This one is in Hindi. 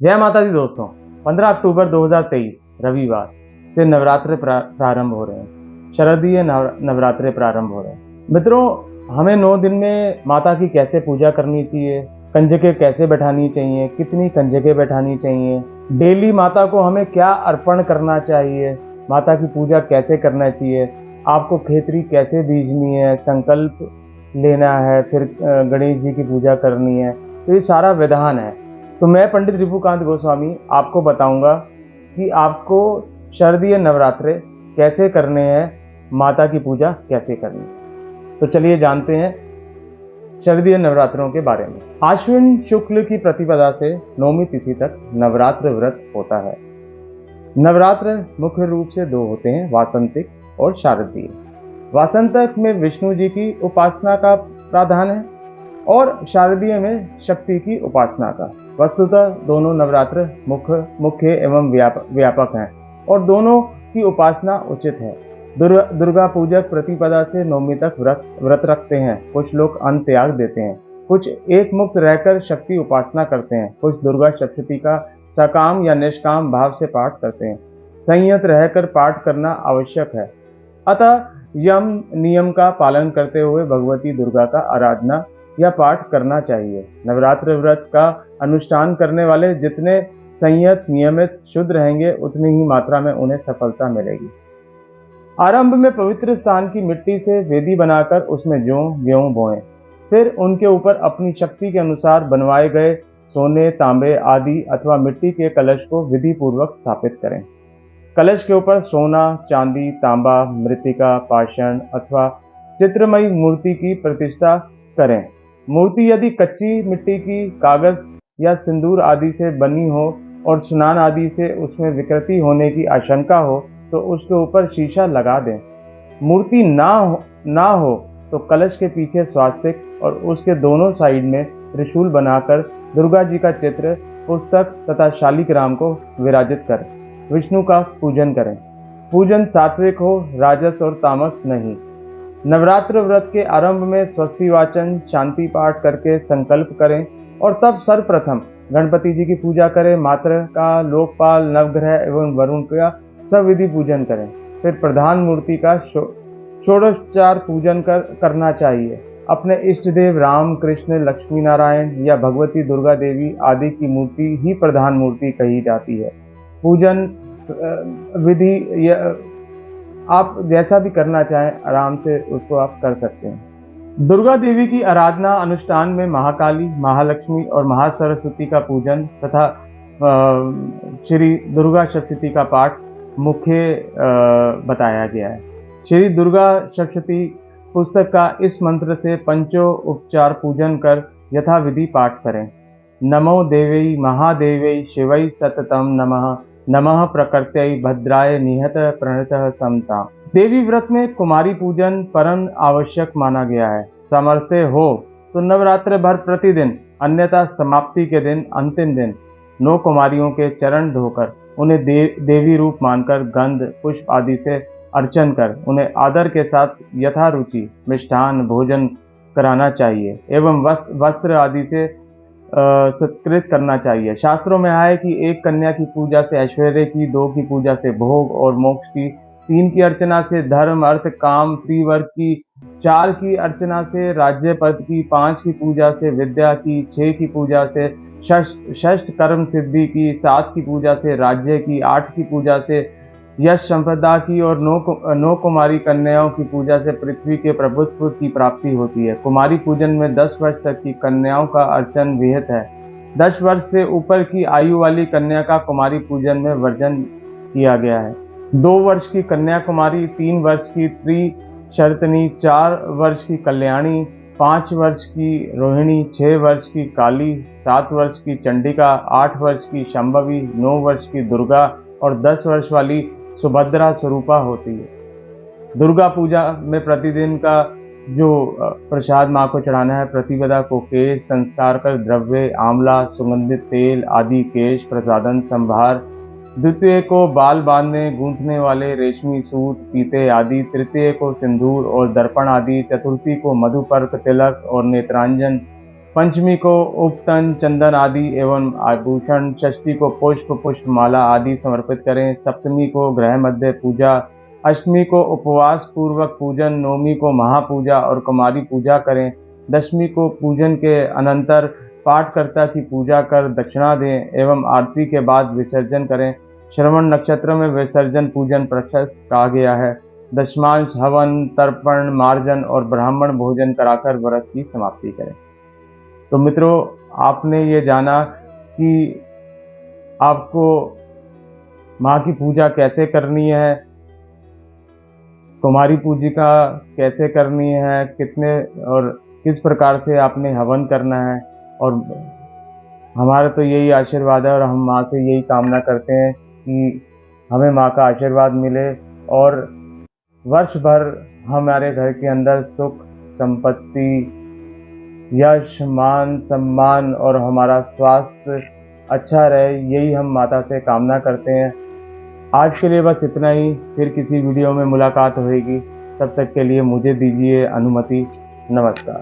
जय माता दी दोस्तों। 15 अक्टूबर 2023 रविवार से नवरात्र प्रारंभ हो रहे हैं। शारदीय नवरात्रे प्रारंभ हो रहे हैं। मित्रों, हमें 9 दिन में माता की कैसे पूजा करनी चाहिए, कंजकें कैसे बैठानी चाहिए, कितनी कंजकें बैठानी चाहिए, डेली माता को हमें क्या अर्पण करना चाहिए, माता की पूजा कैसे करना चाहिए, आपको खेतरी कैसे बीजनी है, संकल्प लेना है, फिर गणेश जी की पूजा करनी है, तो ये सारा विधान है। तो मैं पंडित रिपुकांत गोस्वामी आपको बताऊंगा कि आपको शारदीय नवरात्रे कैसे करने हैं, माता की पूजा कैसे करनी है। तो चलिए जानते हैं शारदीय नवरात्रों के बारे में। आश्विन शुक्ल की प्रतिपदा से नौमी तिथि तक नवरात्र व्रत होता है। नवरात्र मुख्य रूप से 2 होते हैं, वासंतिक और शारदीय। वासंतिक में विष्णु जी की उपासना का प्रावधान है और शारदीय में शक्ति की उपासना का। वस्तुतः दोनों नवरात्र मुख्य एवं व्यापक हैं और दोनों की उपासना उचित है। दुर्गा पूजक प्रतिपदा से नौमी तक व्रत रखते हैं। कुछ लोग अन्न त्याग देते हैं, कुछ एक मुक्त रहकर शक्ति उपासना करते हैं, कुछ दुर्गा सप्तशती का सकाम या निष्काम भाव से पाठ करते हैं। संयत रहकर पाठ करना आवश्यक है। अतः यम नियम का पालन करते हुए भगवती दुर्गा का आराधना या पाठ करना चाहिए। नवरात्र व्रत का अनुष्ठान करने वाले जितने संयत, नियमित, शुद्ध रहेंगे, उतनी ही मात्रा में उन्हें सफलता मिलेगी। आरंभ में पवित्र स्थान की मिट्टी से वेदी बनाकर उसमें जौ गेहूं बोएं। फिर उनके ऊपर अपनी शक्ति के अनुसार बनवाए गए सोने, तांबे आदि अथवा मिट्टी के कलश को विधि पूर्वक स्थापित करें। कलश के ऊपर सोना, चांदी, तांबा, मृत्तिका, पाषाण अथवा चित्रमयी मूर्ति की प्रतिष्ठा करें। मूर्ति यदि कच्ची मिट्टी की, कागज या सिंदूर आदि से बनी हो और स्नान आदि से उसमें विकृति होने की आशंका हो तो उसके ऊपर शीशा लगा दें। मूर्ति ना हो तो कलश के पीछे स्वास्तिक और उसके दोनों साइड में त्रिशूल बनाकर दुर्गा जी का चित्र, पुस्तक तथा शालिग्राम को विराजित कर विष्णु का पूजन करें। पूजन सात्विक हो, राजस और तामस नहीं। नवरात्र व्रत के आरंभ में स्वस्ति वाचन, शांति पाठ करके संकल्प करें और तब सर्वप्रथम गणपति जी की पूजा करें। मात्र का, लोकपाल, नवग्रह एवं वरुण का सविधि पूजन करें। फिर प्रधान मूर्ति का षोडशोपचार पूजन करना चाहिए। अपने इष्ट देव राम, कृष्ण, लक्ष्मी नारायण या भगवती दुर्गा देवी आदि की मूर्ति ही प्रधान मूर्ति कही जाती है। पूजन विधि आप जैसा भी करना चाहें, आराम से उसको आप कर सकते हैं। दुर्गा देवी की आराधना अनुष्ठान में महाकाली, महालक्ष्मी और महासरस्वती का पूजन तथा श्री दुर्गा सप्तशती का पाठ मुख्य बताया गया है। श्री दुर्गा सप्तशती पुस्तक का इस मंत्र से पंचोपचार पूजन कर यथाविधि पाठ करें। नमो देवै महादेवै शिवै सततम नमः, नमः प्रकृत्यै भद्राय निहत प्रणतः समता। देवी व्रत में कुमारी पूजन परम आवश्यक माना गया है। सामर्थ्य हो तो नवरात्र भर प्रतिदिन, अन्यथा समाप्ति के दिन, अंतिम दिन 9 कुमारियों के चरण धोकर उन्हें देवी रूप मानकर गंध पुष्प आदि से अर्चन कर उन्हें आदर के साथ यथारुचि मिष्ठान भोजन कराना चाहिए एवं वस्त्र आदि से सत्कृत करना चाहिए। शास्त्रों में है कि 1 कन्या की पूजा से ऐश्वर्य की, 2 की पूजा से भोग और मोक्ष की, 3 की अर्चना से धर्म, अर्थ, काम, त्रिवर्ग की, 4 की अर्चना से राज्य पद की, 5 की पूजा से विद्या की, 6 की पूजा से षष्ठ कर्म सिद्धि की, 7 की पूजा से राज्य की, 8 की पूजा से यश संपदा की और 9 कुमारी कन्याओं की पूजा से पृथ्वी के प्रभुत्व की प्राप्ति होती है। कुमारी पूजन में 10 वर्ष तक की कन्याओं का अर्चन विहित है। 10 वर्ष से ऊपर की आयु वाली कन्या का कुमारी पूजन में वर्जन किया गया है। 2 वर्ष की कन्या कुमारी, 3 वर्ष की त्रिशर्तनी, 4 वर्ष की कल्याणी, 5 वर्ष की रोहिणी, 6 वर्ष की काली, 7 वर्ष की चंडिका, 8 वर्ष की शंभवी, 9 वर्ष की दुर्गा और 10 वर्ष वाली सुभद्रा स्वरूपा होती है। दुर्गा पूजा में प्रतिदिन का जो प्रसाद माँ को चढ़ाना है, प्रतिपदा को केश संस्कार कर द्रव्य, आंवला, सुगंधित तेल आदि केश प्रसादन संभार, द्वितीय को बाल बांधने गूंथने वाले रेशमी सूत, पीते आदि, तृतीय को सिंदूर और दर्पण आदि, चतुर्थी को मधुपर्क, तिलक और नेत्रांजन, पंचमी को उपटन, चंदन आदि एवं आभूषण, षष्ठी को पुष्प, पुष्पमाला आदि समर्पित करें। सप्तमी को ग्रह मध्य पूजा, अष्टमी को उपवास पूर्वक पूजन, नवमी को महापूजा और कुमारी पूजा करें। दशमी को पूजन के अनंतर पाठकर्ता की पूजा कर दक्षिणा दें एवं आरती के बाद विसर्जन करें। श्रवण नक्षत्र में विसर्जन पूजन प्रशस्त कहा गया है। दशमांश हवन, तर्पण, मार्जन और ब्राह्मण भोजन कराकर व्रत की समाप्ति करें। तो मित्रों, आपने ये जाना कि आपको माँ की पूजा कैसे करनी है, कुमारी पूजिका कैसे करनी है, कितने और किस प्रकार से आपने हवन करना है। और हमारा तो यही आशीर्वाद है और हम माँ से यही कामना करते हैं कि हमें माँ का आशीर्वाद मिले और वर्ष भर हमारे घर के अंदर सुख, संपत्ति, यश, मान, सम्मान और हमारा स्वास्थ्य अच्छा रहे, यही हम माता से कामना करते हैं। आज के लिए बस इतना ही, फिर किसी वीडियो में मुलाकात होगी। तब तक के लिए मुझे दीजिए अनुमति। नमस्कार।